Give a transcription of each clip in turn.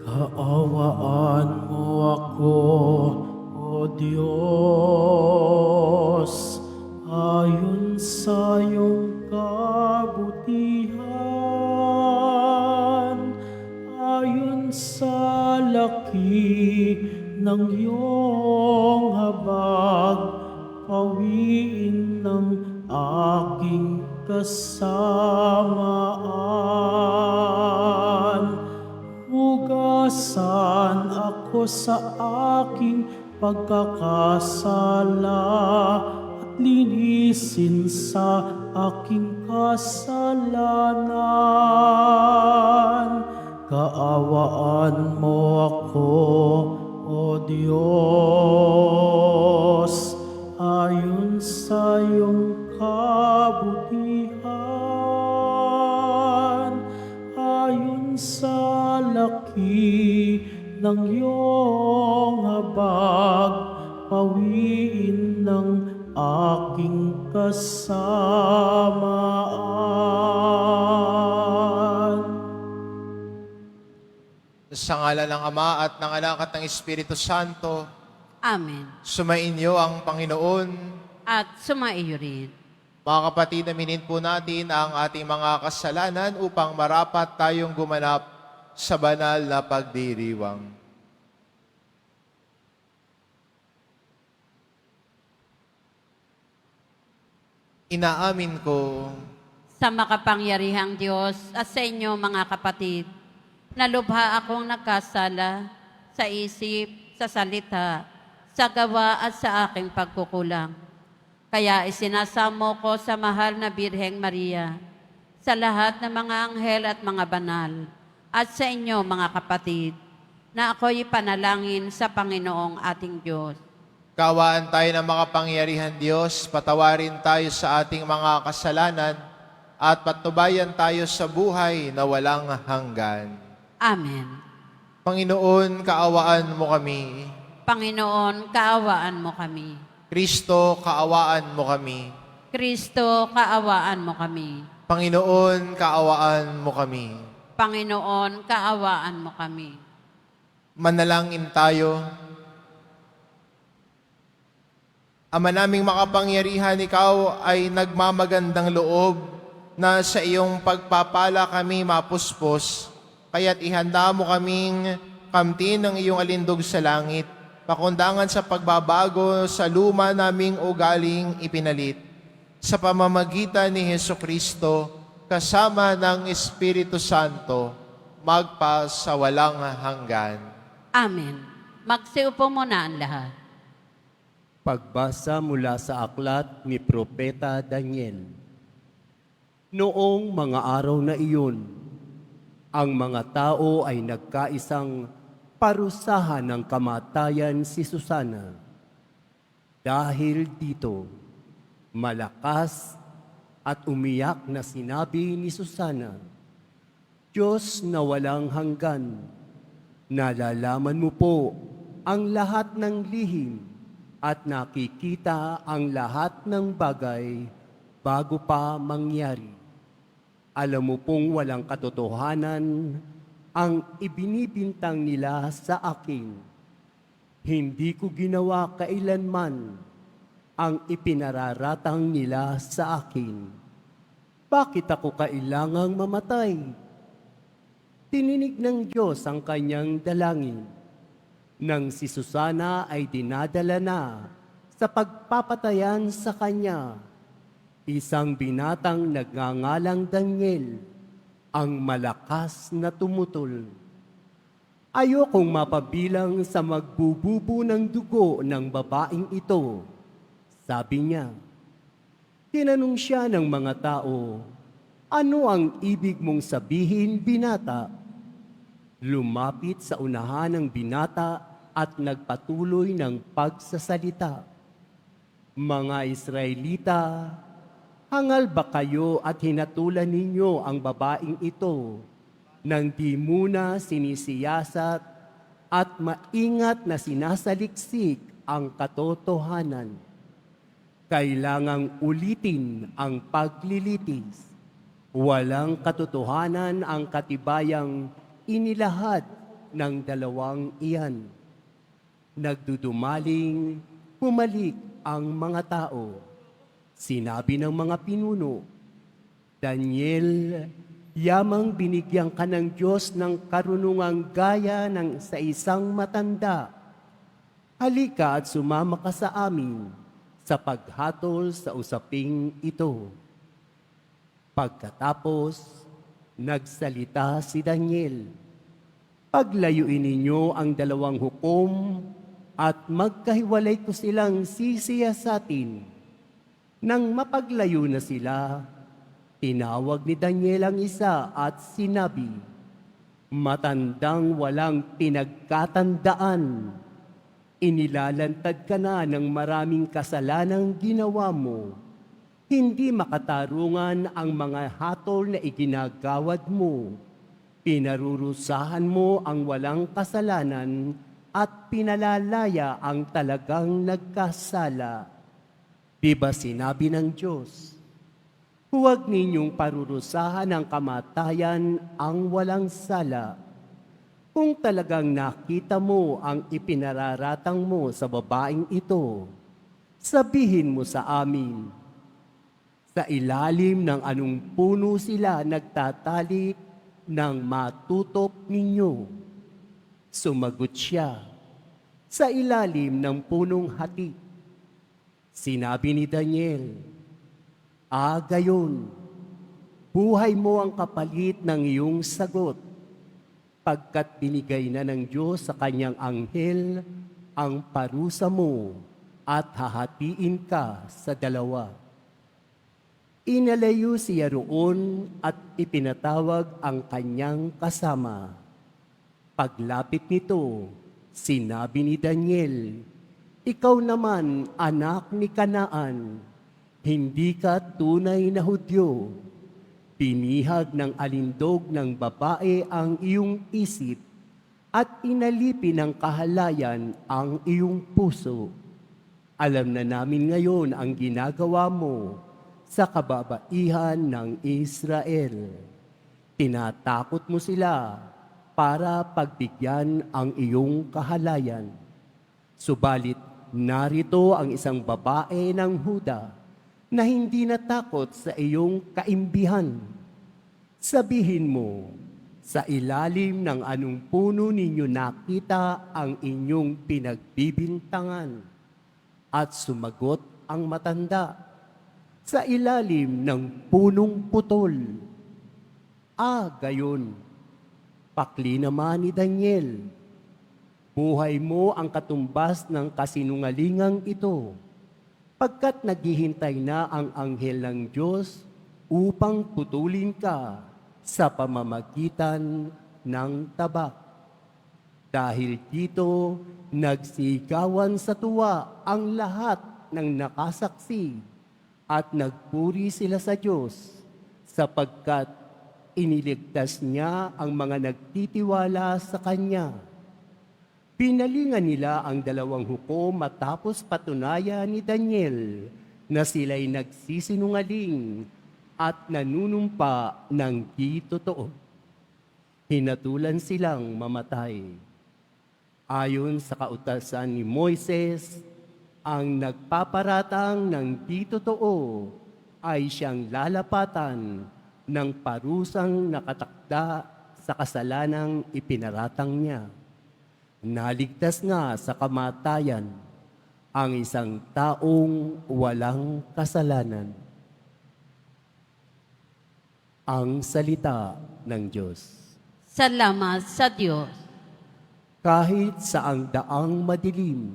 Kaawaan mo ako, O Diyos, ayon sa iyong kabutihan, ayon sa laki ng iyong habag, pawiin ng aking kasamaan. Hugasan ako sa aking pagkakasala at linisin sa aking kasalanan. Kaawaan mo ako, O Diyos, ayon sa iyong kabutihan, ayon sa laki ng iyong habag, pawiin ng aking kasamaan. Sa ngalan ng Ama at ng Anak at ng Espiritu Santo, Amen. sumainyo ang Panginoon. At sumaiyo rin. Mga kapatid, aminin po natin ang ating mga kasalanan upang marapat tayong gumanap sa banal na pagdiriwang. Inaamin ko Sa makapangyarihang Diyos at sa inyo mga kapatid, nalubha akong nagkasala sa isip, sa salita, sa gawa at sa aking pagkukulang. Kaya isinasamo ko sa mahal na Birheng Maria, sa lahat ng mga anghel at mga banal, at sa inyo mga kapatid, na ako'y panalangin sa Panginoong ating Diyos. Kawaan tayo ng makapangyarihan Diyos, patawarin tayo sa ating mga kasalanan, at patnubayan tayo sa buhay na walang hanggan. Amen. Panginoon, kaawaan mo kami. Panginoon, kaawaan mo kami. Kristo, kaawaan mo kami. Kristo, kaawaan mo kami. Panginoon, kaawaan mo kami. Panginoon, kaawaan mo kami. Manalangin tayo. Ama naming makapangyarihan, ikaw ay nagmamagandang loob na sa iyong pagpapala kami mapuspos, kaya't ihanda mo kaming kamtin ng iyong alindog sa langit, pakundangan sa pagbabago sa luma naming ugaling ipinalit, sa pamamagitan ni Hesukristo, kasama ng Espiritu Santo, magpa sa walang hanggan. Amen. Magsiupo muna ang lahat. Pagbasa mula sa aklat ni Propeta Daniel. Noong mga araw na iyon, ang mga tao ay nagkaisang parusahan ng kamatayan si Susana. Dahil dito, malakas at umiyak na sinabi ni Susana, Diyos na walang hanggan, nalalaman mo po ang lahat ng lihim at nakikita ang lahat ng bagay bago pa mangyari. Alam mo pong walang katotohanan ang ibinibintang nila sa akin. Hindi ko ginawa kailanman ang ipinararatang nila sa akin. Bakit ako kailangang mamatay? Tininig ng Diyos ang kanyang dalangin nang si Susana ay dinadala na sa pagpapatayan sa kanya. Isang binatang nagngangalang Daniel, ang malakas na tumutol. Ayokong mapabilang sa magbububo ng dugo ng babaeng ito, sabi niya. Tinanong siya ng mga tao, ano ang ibig mong sabihin, binata? Lumapit sa unahan ng binata at nagpatuloy ng pagsasalita. Mga Israelita, hangal ba kayo at hinatulan ninyo ang babaeng ito nang di muna sinisiyasat at maingat na sinasaliksik ang katotohanan? Kailangang ulitin ang paglilitis. Walang katotohanan ang katibayang inilahad ng dalawang iyan. Nagdudumaling, pumalik ang mga tao. Sinabi ng mga pinuno, Daniel, yamang binigyan ka ng Diyos ng karunungang gaya ng sa isang matanda. Halika at sumama ka sa amin sa paghatol sa usaping ito. Pagkatapos, nagsalita si Daniel, Paglayuin ninyo ang dalawang hukom at magkahiwalay ko silang sisiyasatin. Nang mapaglayo na sila, tinawag ni Daniel ang isa at sinabi, Matandang walang pinagkatandaan, inilalantad ka na ng maraming kasalanang ginawa mo. Hindi makatarungan ang mga hatol na iginagawad mo. Pinarurusahan mo ang walang kasalanan at pinalalaya ang talagang nagkasala. Di ba sinabi ng Diyos, Huwag ninyong parurusahan ng kamatayan ang walang sala. Kung talagang nakita mo ang ipinararatang mo sa babaeng ito, sabihin mo sa amin, sa ilalim ng anong puno sila nagtatalik nang matutop ninyo? Sumagot siya, sa ilalim ng punong hati. Sinabi ni Daniel, gayon, buhay mo ang kapalit ng iyong sagot, pagkat binigay na ng Diyos sa kanyang anghel ang parusa mo at hahatiin ka sa dalawa. Inalayo siya roon at ipinatawag ang kanyang kasama. Paglapit nito, sinabi ni Daniel, Ikaw naman, anak ni Kanaan, hindi ka tunay na Hudyo. Pinihag ng alindog ng babae ang iyong isip at inalipin ng kahalayan ang iyong puso. Alam na namin ngayon ang ginagawa mo sa kababaihan ng Israel. Tinatakot mo sila para pagbigyan ang iyong kahalayan. Subalit narito ang isang babae ng Huda na hindi natakot sa iyong kaimbihan. Sabihin mo, sa ilalim ng anong puno ninyo nakita ang inyong pinagbibintangan? At sumagot ang matanda, sa ilalim ng punong putol. Gayon. Pakli naman ni Daniel, buhay mo ang katumbas ng kasinungalingang ito, pagkat naghihintay na ang anghel ng Diyos upang putulin ka sa pamamagitan ng tabak. Dahil dito, nagsigawan sa tuwa ang lahat ng nakasaksi at nagpuri sila sa Diyos sapagkat iniligtas niya ang mga nagtitiwala sa Kanya. Pinalingan nila ang dalawang hukom matapos patunayan ni Daniel na sila'y nagsisinungaling at nanunumpa ng di totoo. Hinatulan silang mamatay. Ayon sa kautasan ni Moises, ang nagpaparatang ng di totoo ay siyang lalapatan ng parusang nakatakda sa kasalanang ipinaratang niya. Naligtas nga sa kamatayan ang isang taong walang kasalanan. Ang salita ng Diyos. Salamat sa Diyos. Kahit sa ang daang madilim,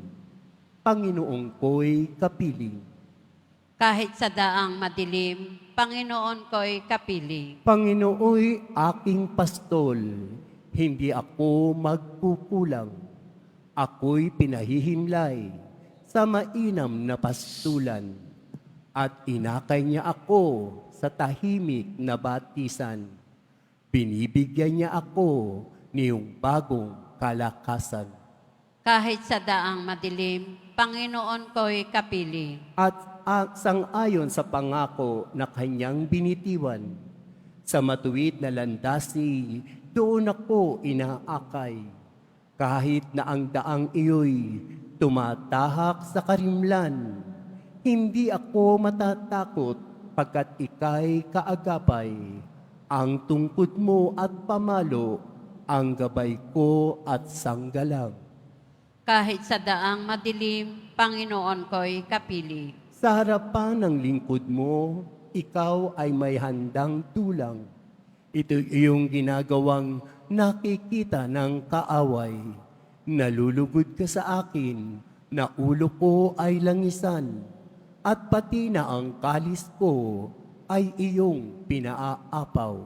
Panginoong ko'y kapiling. Kahit sa daang madilim, Panginoon ko'y kapiling. Panginooy aking pastol, hindi ako magkukulang. Ako'y pinahihimlay sa mainam na pastulan at inakay niya ako sa tahimik na batisan. Binibigyan niya ako niyong bagong kalakasan. Kahit sa daang madilim, Panginoon ko'y kapiling. At sang-ayon sa pangako na kanyang binitiwan, Sa matuwid na landasi, doon ako inaakay. Kahit na ang daang iyo'y tumatahak sa karimlan, hindi ako matatakot pagkat ika'y kaagapay. Ang tungkod mo at pamalo, ang gabay ko at sanggalang. Kahit sa daang madilim, Panginoon ko'y kapiling. Sa harapan ng lingkod mo, ikaw ay may handang tulang. Ito iyong ginagawang nakikita ng kaaway. Nalulugod ka sa akin, na ulo ko ay langisan, at pati na ang kalis ko ay iyong pinaaapaw.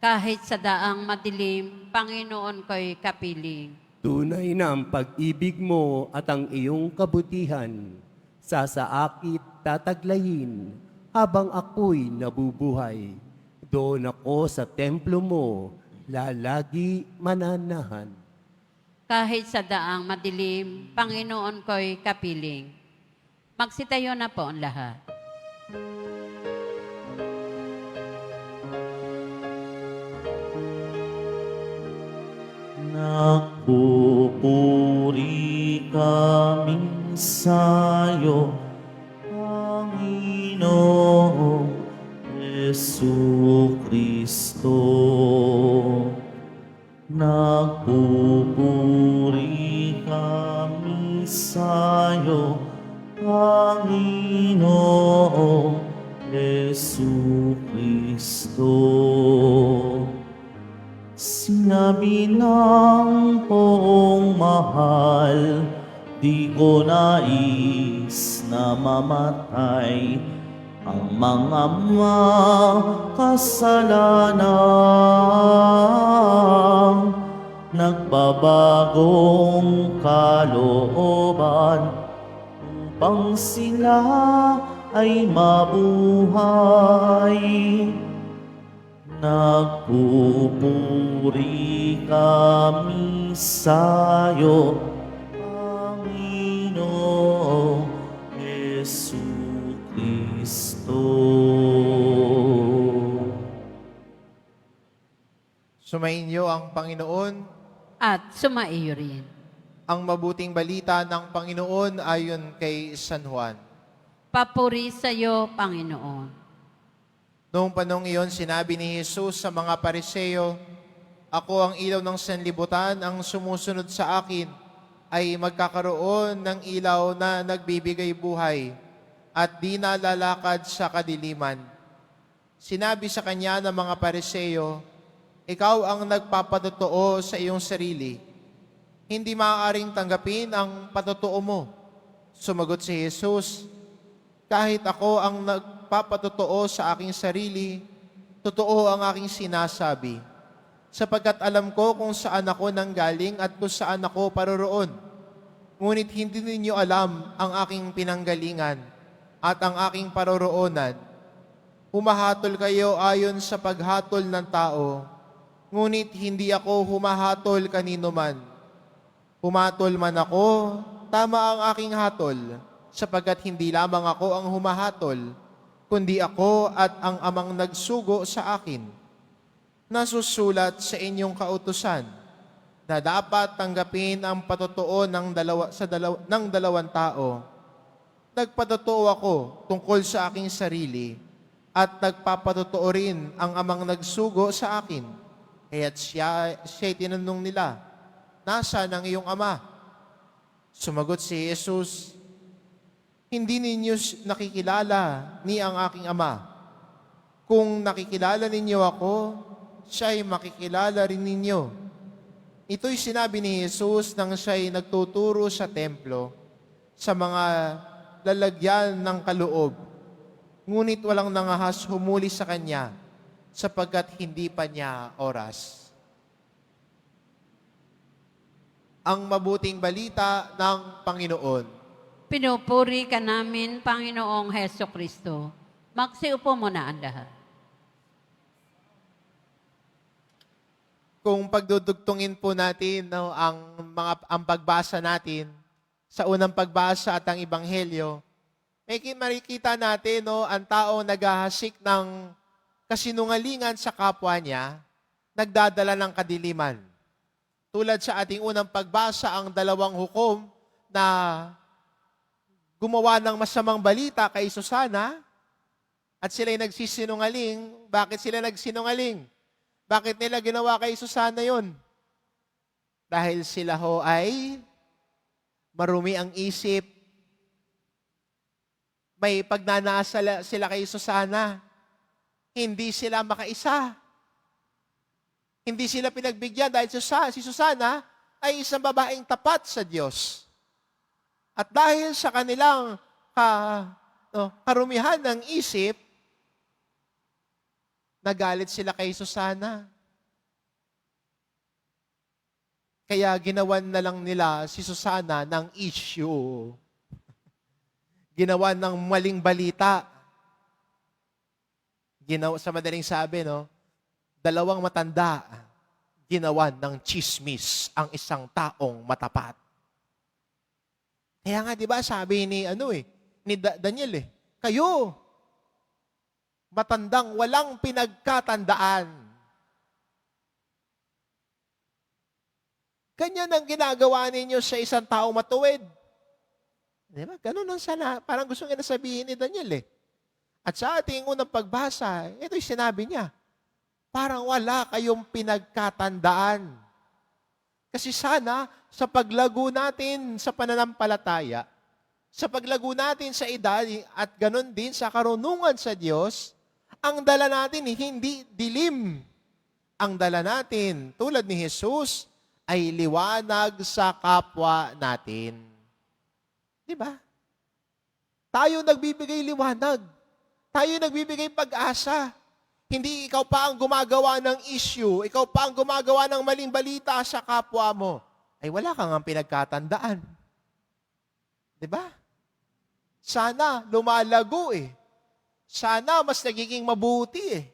Kahit sa daang madilim, Panginoon ko'y kapiling. Tunay na ang pag-ibig mo at ang iyong kabutihan, sasaakit tataglayin habang ako'y nabubuhay. Doon ako sa templo mo, lalagi mananahan. Kahit sa daang madilim, Panginoon ko'y kapiling. Magsitayo na po ang lahat. Nagpupuri kami sa'yo, Panginoong Jesucristo. Nagpupuri kami sa'yo, Panginoong Jesucristo. Sinabi ng poong mahal, di ko nais na mamatay ang mga makasalanang nagbabagong kalooban upang sila ay mabuhay. Nagpupuri kami sa'yo, Panginoong Jesucristo. Sumainyo ang Panginoon. At sumaiyo rin. Ang mabuting balita ng Panginoon ayon kay San Juan. Papuri sa iyo, Panginoon. Noong panong iyon, sinabi ni Jesus sa mga Pariseo, "Ako ang ilaw ng sanlibutan, ang sumusunod sa akin ay magkakaroon ng ilaw na nagbibigay buhay at di nalalakad sa kadiliman." Sinabi sa kanya ng mga Pariseo, "Ikaw ang nagpapatotoo sa iyong sarili. Hindi maaaring tanggapin ang patotoo mo." Sumagot si Jesus, "Kahit ako ang nagpapatotoo sa aking sarili, totoo ang aking sinasabi, sapagkat alam ko kung saan ako nanggaling at kung saan ako paroroon. Ngunit hindi ninyo alam ang aking pinanggalingan at ang aking paroroonan. Humahatol kayo ayon sa paghatol ng tao, ngunit hindi ako humahatol kanino man. Humatol man ako, tama ang aking hatol, sapagkat hindi lamang ako ang humahatol, kundi ako at ang amang nagsugo sa akin. Nasusulat sa inyong kautusan na dapat tanggapin ang patotoo ng dalawang tao. Nagpatotoo ako tungkol sa aking sarili at nagpapatotoo rin ang amang nagsugo sa akin. Kaya't siya'y tinanong nila, "Nasaan ang iyong ama?" Sumagot si Jesus, "Hindi ninyo nakikilala ni ang aking ama. Kung nakikilala ninyo ako, siya'y makikilala rin ninyo." Ito'y sinabi ni Jesus nang siya'y nagtuturo sa templo, sa mga lalagyan ng kaloob. Ngunit walang nangahas humuli sa kanya, sapagkat hindi pa niya oras. Ang mabuting balita ng Panginoon. Pinupuri ka namin, Panginoong Heso Kristo. Magsiupo muna ang lahat. Kung pagdudugtungin po natin ang pagbasa natin sa unang pagbasa at ang ebanghelyo, makikita natin ang taong naghahasik ng kasinungalingan sa kapwa niya, nagdadala ng kadiliman. Tulad sa ating unang pagbasa, ang dalawang hukom na gumawa ng masamang balita kay Susana at sila'y nagsisinungaling. Bakit sila nagsinungaling? Bakit nila ginawa kay Susana yon? Dahil sila ho ay marumi ang isip. May pagnanasa sila kay Susana. Hindi sila makaisa. Hindi sila pinagbigyan dahil si Susana ay isang babaeng tapat sa Diyos. At dahil sa kanilang karumihan ng isip, nagalit sila kay Susana. Kaya ginawan na lang nila si Susana ng issue. Ginawan ng maling balita. Sa madaling sabi, dalawang matanda, ginawan ng chismis ang isang taong matapat. Kaya nga, di ba, sabi ni Daniel, kayo, matandang walang pinagkatandaan. Ganyan ang ginagawa ninyo sa isang taong matuwid. Di ba? Ganun ang parang gusto nga sabihin ni Daniel At sa ating unang pagbasa, ito'y sinabi niya, parang wala kayong pinagkatandaan. Kasi sana, sa paglago natin sa pananampalataya, sa paglago natin sa edad, at ganun din sa karunungan sa Diyos, ang dala natin hindi dilim. Ang dala natin, tulad ni Jesus, ay liwanag sa kapwa natin. Di ba? Tayo nagbibigay liwanag. Tayo nagbibigay pag-asa. Hindi ikaw pa ang gumagawa ng issue, ikaw pa ang gumagawa ng maling balita sa kapwa mo, ay wala kang ang pinagkatandaan. Diba? Sana lumalago Sana mas nagiging mabuti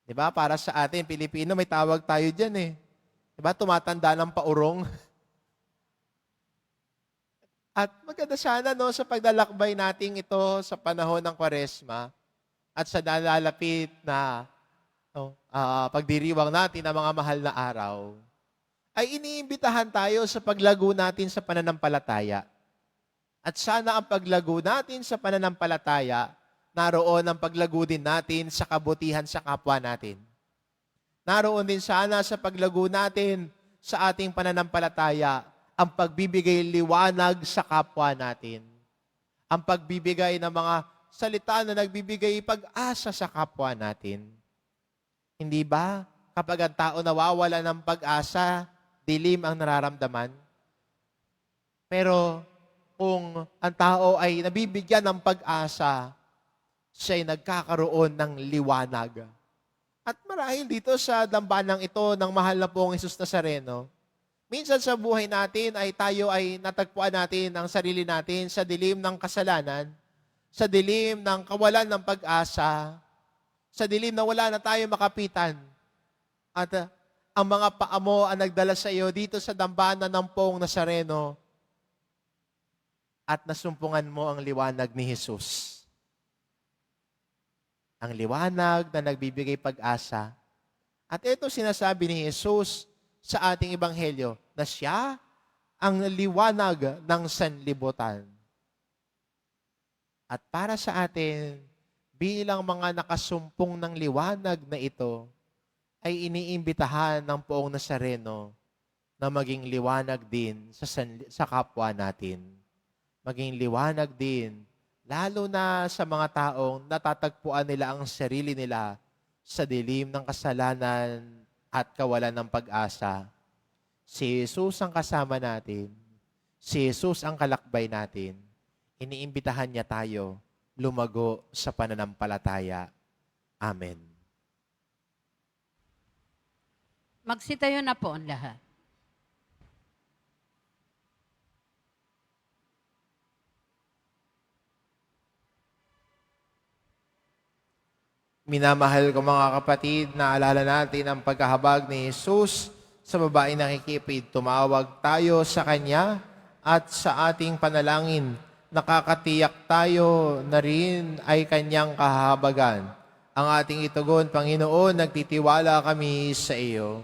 Diba? Para sa atin, Pilipino, may tawag tayo dyan Diba? Tumatanda ng paurong. At maganda sana sa paglalakbay nating ito sa panahon ng Kwaresma, at sa nalalapit na pagdiriwang natin ng mga mahal na araw, ay iniimbitahan tayo sa paglago natin sa pananampalataya. At sana ang paglago natin sa pananampalataya, naroon ang paglago din natin sa kabutihan sa kapwa natin. Naroon din sana sa paglago natin sa ating pananampalataya, ang pagbibigay liwanag sa kapwa natin. Ang pagbibigay ng mga salita na nagbibigay pag-asa sa kapwa natin. Hindi ba? Kapag ang tao nawawala ng pag-asa, dilim ang nararamdaman. Pero kung ang tao ay nabibigyan ng pag-asa, siya ay nagkakaroon ng liwanag. At marahil dito sa dambanang ito ng mahal na pong Jesus Nazareno, minsan sa buhay natin ay tayo ay natagpuan natin ang sarili natin sa dilim ng kasalanan, sa dilim ng kawalan ng pag-asa, sa dilim na wala na tayo makapitan. At ang mga paa mo ang nagdala sa iyo dito sa dambana ng Poong Nazareno at nasumpungan mo ang liwanag ni Jesus. Ang liwanag na nagbibigay pag-asa. At ito sinasabi ni Jesus sa ating ebanghelyo na siya ang liwanag ng sanlibutan. At para sa atin, bilang mga nakasumpong ng liwanag na ito, ay iniimbitahan ng Poong Nazareno na maging liwanag din sa kapwa natin. Maging liwanag din, lalo na sa mga taong natatagpuan nila ang sarili nila sa dilim ng kasalanan at kawalan ng pag-asa. Si Jesus ang kasama natin. Si Jesus ang kalakbay natin. Iniimbitahan niya tayo lumago sa pananampalataya. Amen. Magsitayo na po ang lahat. Minamahal ko mga kapatid, naalala natin ang pagkahabag ni Jesus sa babaeng nakikipid. Tumawag tayo sa Kanya at sa ating panalangin, nakakatiyak tayo na rin ay Kanyang kahabagan. Ang ating itugon, Panginoon, nagtitiwala kami sa iyo.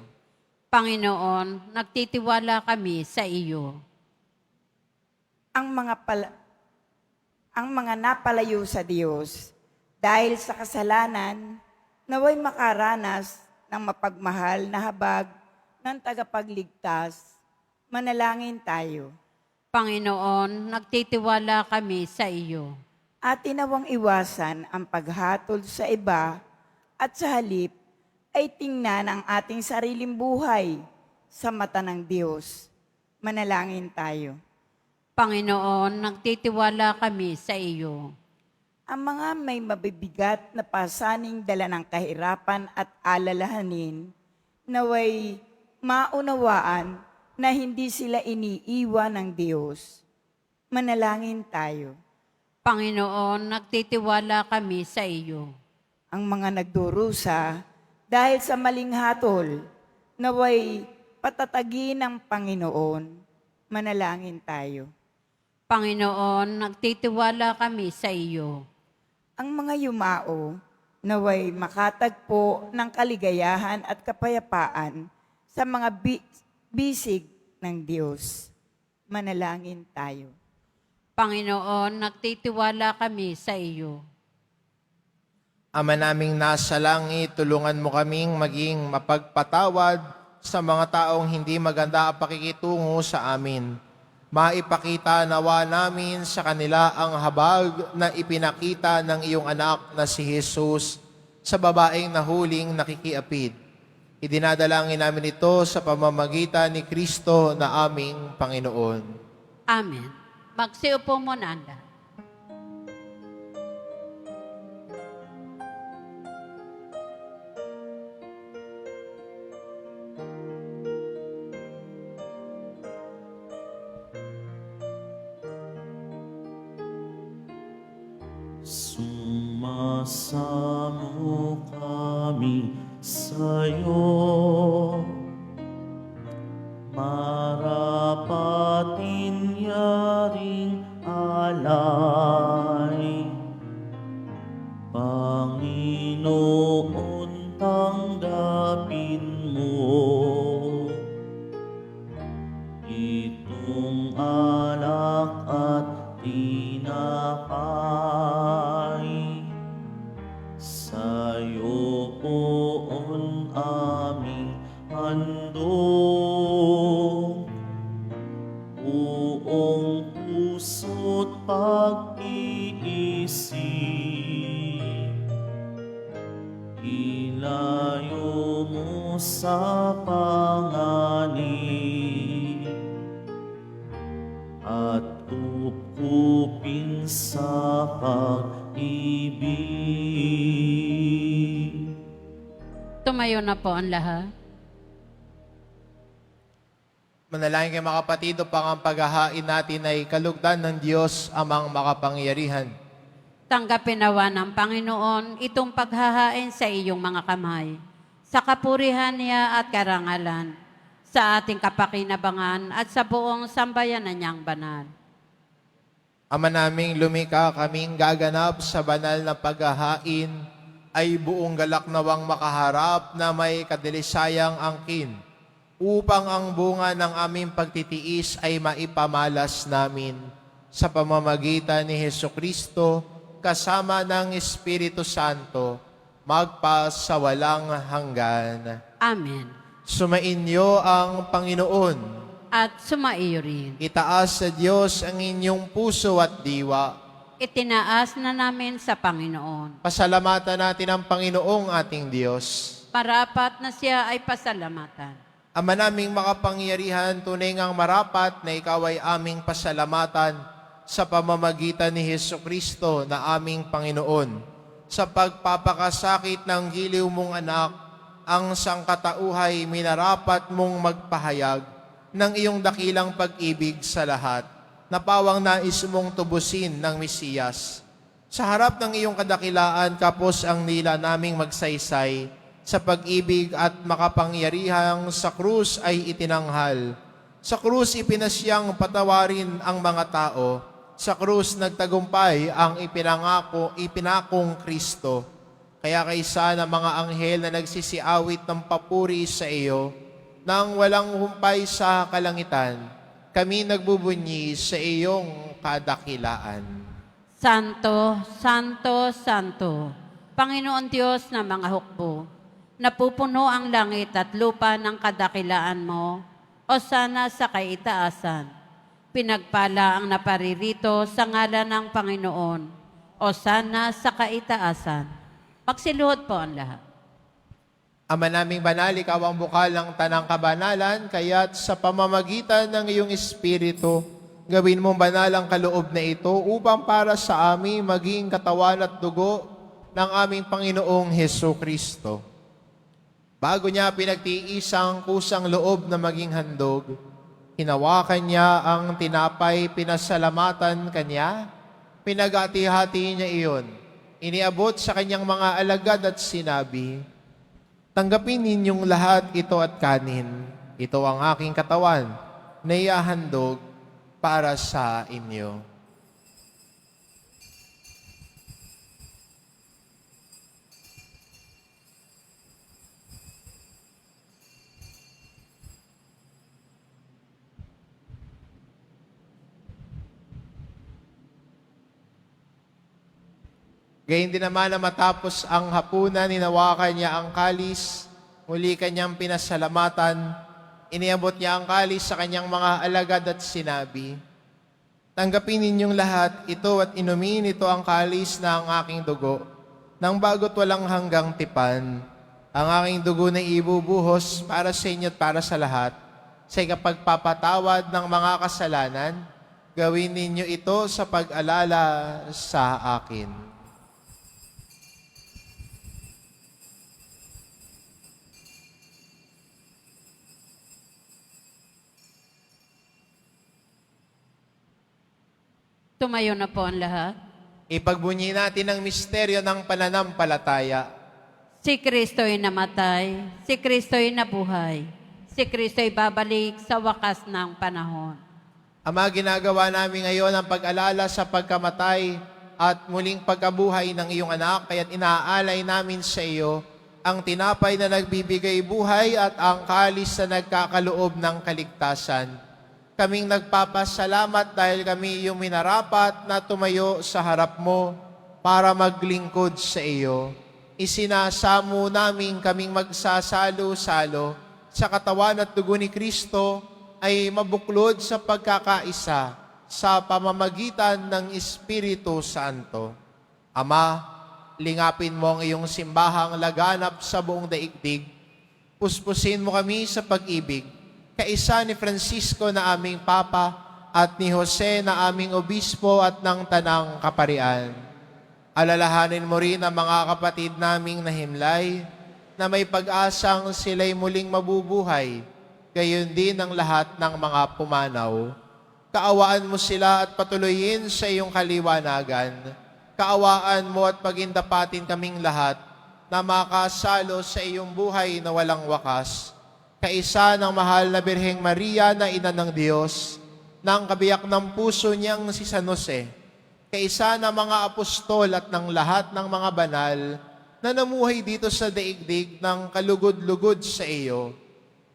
Panginoon, nagtitiwala kami sa iyo. Ang mga napalayo sa Diyos dahil sa kasalanan, naway makaranas ng mapagmahal na habag ng tagapagligtas. Manalangin tayo. Panginoon, nagtitiwala kami sa iyo. At tinawang iwasan ang paghatol sa iba at sa halip ay tingnan ang ating sariling buhay sa mata ng Diyos. Manalangin tayo. Panginoon, nagtitiwala kami sa iyo. Ang mga may mabibigat na pasaning dala ng kahirapan at alalahanin, naway maunawaan na hindi sila iniiwan ng Diyos. Manalangin tayo. Panginoon, nagtitiwala kami sa iyo. Ang mga nagdurusa dahil sa maling hatol, naway patatagin ng Panginoon. Manalangin tayo. Panginoon, nagtitiwala kami sa iyo. Ang mga yumao, naway makatagpo ng kaligayahan at kapayapaan sa mga bisig ng Diyos. Manalangin tayo. Panginoon, nagtitiwala kami sa iyo. Ama naming nasa langit, tulungan mo kaming maging mapagpatawad sa mga taong hindi maganda ang pakikitungo sa amin. Maipakita nawa namin sa kanila ang habag na ipinakita ng iyong anak na si Jesus sa babaeng nahuling nakikiapid. Idinadalangin namin ito sa pamamagitan ni Kristo na aming Panginoon. Amen. Magsiupo muna ang lahat. Sumasamo kami sa'yo, marapatin yaring alay. Panginoon, tanggapin mo itong alak at tinapay. Sa'yo poon aming handog, buong puso't pag-iisip. Ilayo mo sa panganib at kupkupin sa pag-ibig. Tumayo na po ang lahat. Manalangin kayo mga kapatid, upang ang paghahain natin ay kalugdan ng Diyos amang makapangyarihan. Tanggapin nawa ng Panginoon itong paghahain sa iyong mga kamay, sa kapurihan niya at karangalan, sa ating kapakinabangan at sa buong sambayanan niyang banal. Ama naming lumika, kaming gaganap sa banal na paghahain, ay buong galak nawang makaharap na may kadilisayang angkin, upang ang bunga ng aming pagtitiis ay maipamalas namin sa pamamagitan ni Hesukristo kasama ng Espiritu Santo, magpas sa walang hanggan. Amen. Sumainyo ang Panginoon. At sumaiyo rin. Itaas sa Diyos ang inyong puso at diwa. Itinaas na namin sa Panginoon. Pasalamatan natin ang Panginoong ating Diyos. Marapat na siya ay pasalamatan. Ama naming makapangyarihan, tunay ngang marapat na ikaw ay aming pasalamatan sa pamamagitan ni Hesukristo na aming Panginoon. Sa pagpapakasakit ng giliw mong anak, ang sangkatauhay minarapat mong magpahayag ng iyong dakilang pag-ibig sa lahat, na pawang nais mong tubusin ng Mesiyas. Sa harap ng iyong kadakilaan, kapos ang nila naming magsaysay, sa pag-ibig at makapangyarihang sa krus ay itinanghal. Sa krus ipinasyang patawarin ang mga tao. Sa krus nagtagumpay ang ipinakong Kristo. Kaya kaisa ng mga anghel na nagsisiawit ng papuri sa iyo, nang walang humpay sa kalangitan, kami nagbubunyi sa iyong kadakilaan. Santo, Santo, Santo, Panginoon Diyos na mga hukbo, napupuno ang langit at lupa ng kadakilaan mo, o sana sa kaitaasan. Pinagpala ang naparirito sa ngalan ng Panginoon, o sana sa kaitaasan. Magsiluhod po ang lahat. Ama naming banal, ikaw ang bukal ng tanang kabanalan, kaya't sa pamamagitan ng iyong Espiritu, gawin mong banal ang kaloob na ito upang para sa amin maging katawan at dugo ng aming Panginoong Heso Kristo. Bago niya pinagtiis ang kusang loob na maging handog, hinawakan niya ang tinapay, pinasalamatan kanya, pinag-ati-hati niya iyon, iniabot sa kanyang mga alagad at sinabi, "Tanggapin ninyong lahat ito at kanin. Ito ang aking katawan na iahandog para sa inyo." Gayun din naman na matapos ang hapunan, ninawakan niya ang kalis, muli kanyang pinasalamatan, iniabot niya ang kalis sa kanyang mga alagad at sinabi, "Tanggapin ninyong lahat ito at inumin ito ang kalis na ang aking dugo, nang bago't walang hanggang tipan. Ang aking dugo na ibubuhos para sa inyo at para sa lahat, sa ikapagpapatawad ng mga kasalanan, gawin ninyo ito sa pag-alala sa akin." Tumayo na po ang lahat. Ipagbunyi natin ang misteryo ng pananampalataya. Si Kristo'y namatay, si Kristo'y nabuhay, si Kristo'y babalik sa wakas ng panahon. Ama, ginagawa namin ngayon ang pag-alala sa pagkamatay at muling pagkabuhay ng iyong anak, kaya't inaalay namin sa iyo ang tinapay na nagbibigay buhay at ang kalis na nagkakaloob ng kaligtasan. Kaming nagpapasalamat dahil kami iyong minarapat na tumayo sa harap mo para maglingkod sa iyo. Isinasamo namin kaming magsasalo-salo sa katawan at dugo ni Kristo ay mabuklod sa pagkakaisa sa pamamagitan ng Espiritu Santo. Ama, lingapin mo ang iyong simbahang laganap sa buong daigdig. Puspusin mo kami sa pag-ibig, kaisa ni Francisco na aming Papa at ni Jose na aming Obispo at ng Tanang Kaparian. Alalahanin mo rin ang mga kapatid naming nahimlay na may pag-asang sila'y muling mabubuhay, gayon din ang lahat ng mga pumanaw. Kaawaan mo sila at patuloyin sa iyong kaliwanagan. Kaawaan mo at pagindapatin kaming lahat na makasalo sa iyong buhay na walang wakas. Kaisa ng mahal na Birheng Maria na Ina ng Diyos, ng kabiyak ng puso niyang si San Jose, kaisa ng mga apostol at ng lahat ng mga banal na namuhay dito sa daigdig ng kalugod-lugod sa iyo,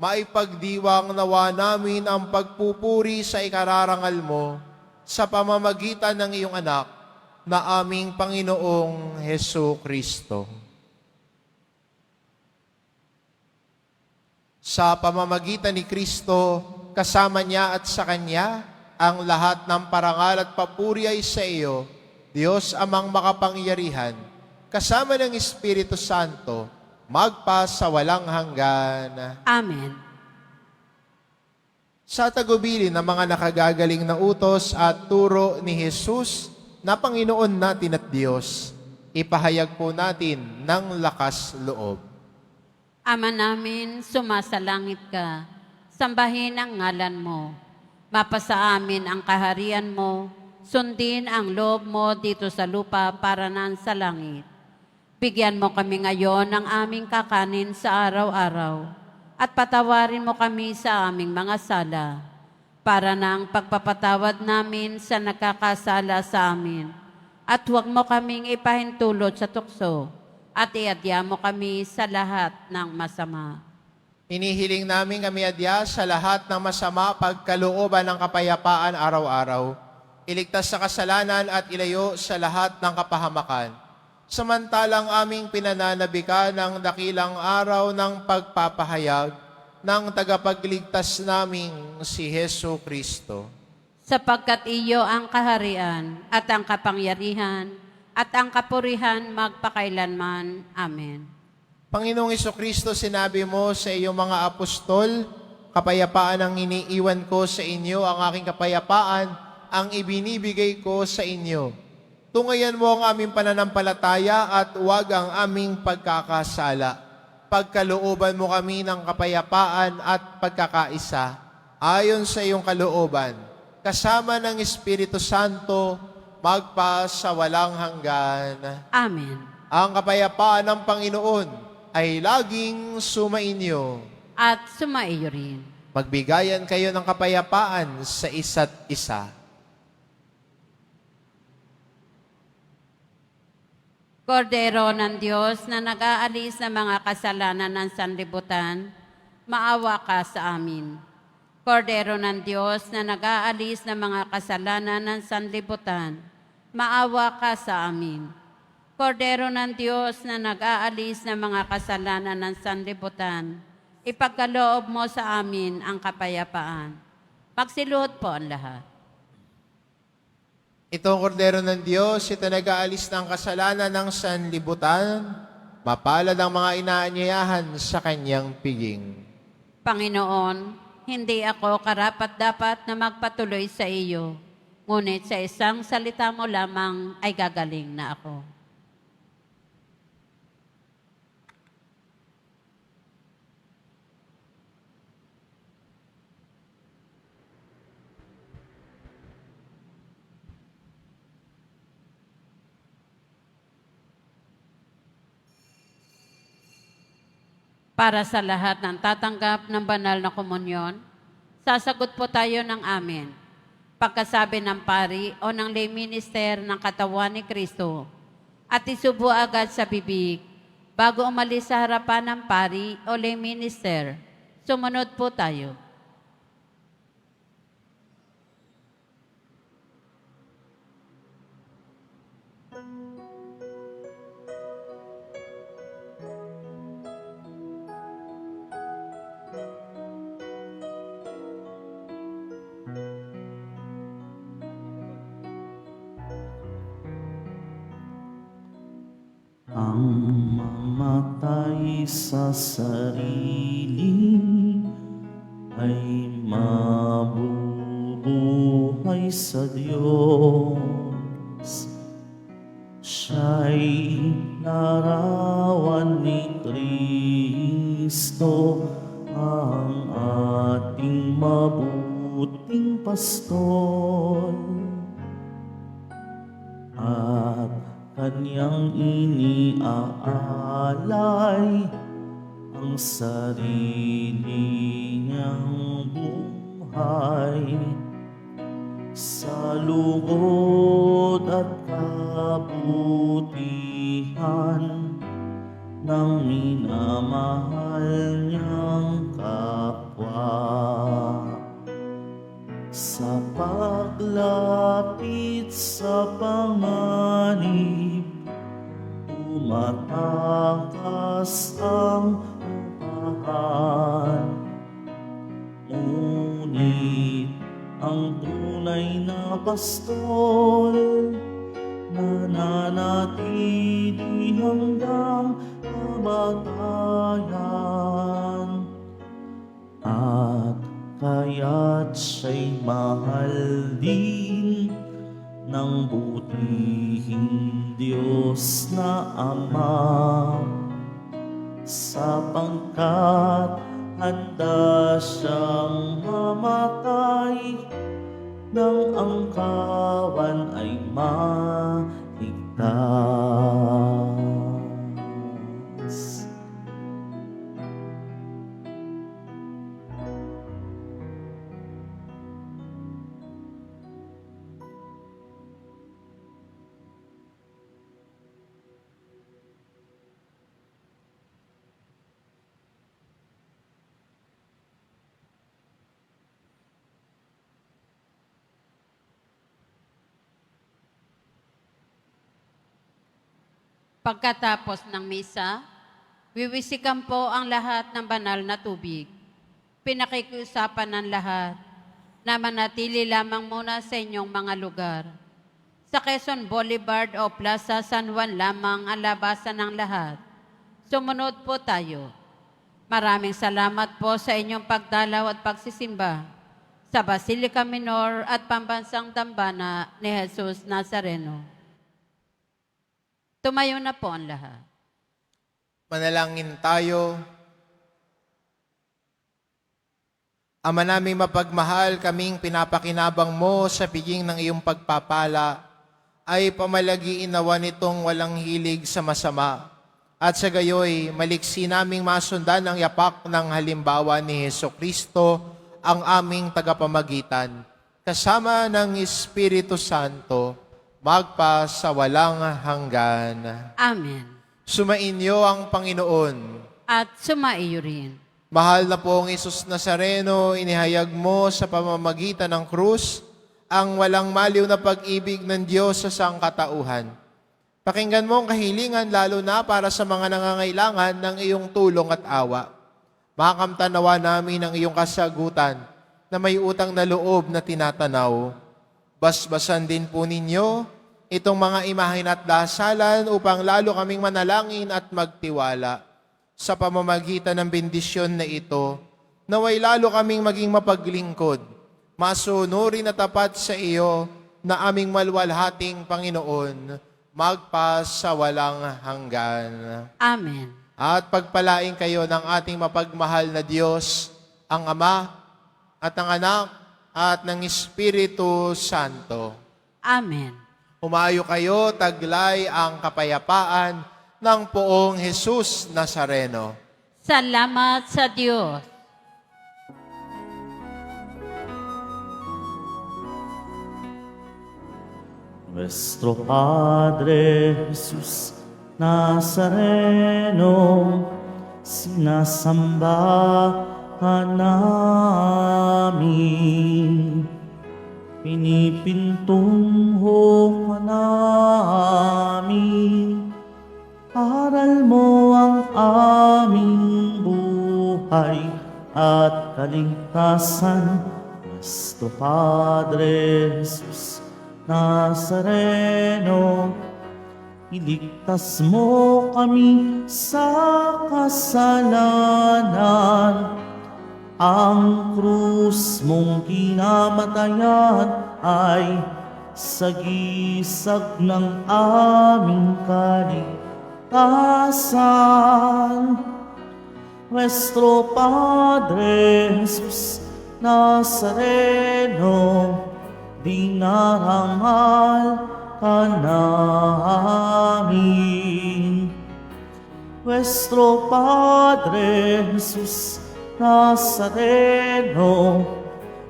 maipagdiwang nawa namin ang pagpupuri sa ikararangal mo sa pamamagitan ng iyong anak na aming Panginoong Heso Kristo. Sa pamamagitan ni Kristo, kasama niya at sa Kanya, ang lahat ng parangal at papuri ay sa iyo, Diyos amang makapangyarihan, kasama ng Espiritu Santo, magpa sa walang hanggan. Amen. Sa tagubilin ng mga nakagagaling na utos at turo ni Jesus na Panginoon natin at Diyos, ipahayag po natin ng lakas loob. Ama namin, sumasalangit ka, sambahin ang ngalan mo. Mapasa amin ang kaharian mo, sundin ang loob mo dito sa lupa para nan sa langit. Bigyan mo kami ngayon ng aming kakanin sa araw-araw, at patawarin mo kami sa aming mga sala, para ng pagpapatawad namin sa nakakasala sa amin. At huwag mo kaming ipahintulot sa tukso, at iadya mo kami sa lahat ng masama. Hinihiling namin kami adya sa lahat ng masama pagkalooban ng kapayapaan araw-araw. Iligtas sa kasalanan at ilayo sa lahat ng kapahamakan. Samantalang aming pinananabikan ng dakilang araw ng pagpapahayag ng tagapagligtas naming si Heso Kristo. Sapagkat iyo ang kaharian at ang kapangyarihan at ang kapurihan magpakailanman. Amen. Panginoong Kristo, sinabi mo sa iyong mga apostol, kapayapaan ang iniiwan ko sa inyo, ang aking kapayapaan ang ibinibigay ko sa inyo. Tungayan mo ang aming pananampalataya at huwag ang aming pagkakasala. Pagkalooban mo kami ng kapayapaan at pagkakaisa, ayon sa iyong kalooban, kasama ng Espiritu Santo, magpa sa walang hanggan. Amen. Ang kapayapaan ng Panginoon ay laging sumainyo. At sumaiyo rin. Magbigayan kayo ng kapayapaan sa isa't isa. Kordero ng Diyos na nag-aalis ng mga kasalanan ng sanlibutan, maawa ka sa amin. Kordero ng Diyos na nag-aalis ng mga kasalanan ng sanlibutan, maawa ka sa amin. Kordero ng Diyos na nag-aalis ng mga kasalanan ng sanlibutan, ipagkaloob mo sa amin ang kapayapaan. Magsiluhod po ang lahat. Itong kordero ng Diyos, ito nag-aalis ng kasalanan ng sanlibutan, mapalad ang mga inaanyayahan sa kanyang piging. Panginoon, hindi ako karapat-dapat na magpatuloy sa iyo, ngunit sa isang salita mo lamang ay gagaling na ako. Para sa lahat ng tatanggap ng banal na komunyon, sasagot po tayo ng amen. Pagkasabi ng pari o ng lay minister ng katawan ni Kristo at isubo agad sa bibig bago umalis sa harapan ng pari o lay minister. Sumunod po tayo. Ang mamatay sa sarili ay mabubuhay sa Diyos. Siya'y larawan ni Kristo, ang ating mabuting pastol. At kanyang iniaalay ang sarili niyang buhay sa lugod at kabutihan ng minamahal niyang kapwa. Sa paglapit sa panganib, tumatakas ang upahan. Ngunit ang tunay na pastol, nananatili hanggang kamatayan. At kaya't siya'y mahal din ng butihing Diyos na Ama, sapagkat handa siyang mamatay nang ang kawan ay maligtas. Pagkatapos ng misa, wiwisikan po ang lahat ng banal na tubig. Pinakikiusapan ng lahat na manatili lamang muna sa inyong mga lugar. Sa Quezon Boulevard o Plaza San Juan lamang ang labasan ng lahat. Sumunod po tayo. Maraming salamat po sa inyong pagdalaw at pagsisimba sa Basilica Minor at Pambansang Dambana ni Jesus Nazareno. Tumayo na po ang lahat. Manalangin tayo. Ama naming mapagmahal, kaming pinapakinabang mo sa piging ng iyong pagpapala, ay pamalagiin nawa nitong walang hilig sa masama. At sa gayoy, maliksi naming masundan ang yapak ng halimbawa ni Hesukristo, ang aming tagapamagitan, kasama ng Espiritu Santo, magpa sa walang hanggan. Amen. Sumainyo ang Panginoon. At sumaiyo rin. Mahal na pong Isus Nazareno, inihayag mo sa pamamagitan ng krus ang walang maliw na pag-ibig ng Diyos sa sangkatauhan. Pakinggan mo ang kahilingan lalo na para sa mga nangangailangan ng iyong tulong at awa. Makamtanawa namin ang iyong kasagutan na may utang na loob na tinatanaw. Basbasan din po ninyo itong mga imahin at dasalan upang lalo kaming manalangin at magtiwala. Sa pamamagitan ng bendisyon na ito, naway lalo kaming maging mapaglingkod, masunurin at tapat sa iyo na aming malwalhating Panginoon, magpa sa walang hanggan. Amen. At pagpalain kayo ng ating mapagmahal na Diyos, ang Ama at ang Anak, at ng Espiritu Santo. Amen. Humayo kayo, taglay ang kapayapaan ng poong Jesus Nazareno. Salamat sa Diyos. Nuestro Padre Jesus Nazareno, sinasamba ka namin. Pinipintungho ka namin. Aral mo ang aming buhay at kaligtasan. Nuestro Padre Jesus Nazareno, iligtas mo kami sa kasalanan. Ang krus mong kinamatayan ay sagisag ng aming kaligtasan. Nuestro Padre Jesus Nazareno, dinarangal ka namin. Nuestro Padre Jesus Nazareno,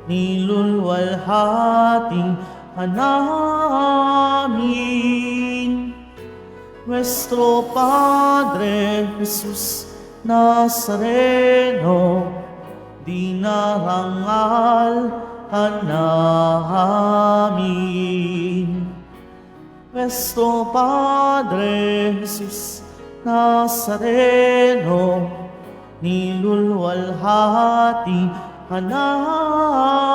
nilulwalhati ka namin. Nuestro Padre Jesus Nazareno, dinarangal ka namin. Nuestro Padre Jesus Nazareno, nilulwalhati ka namin.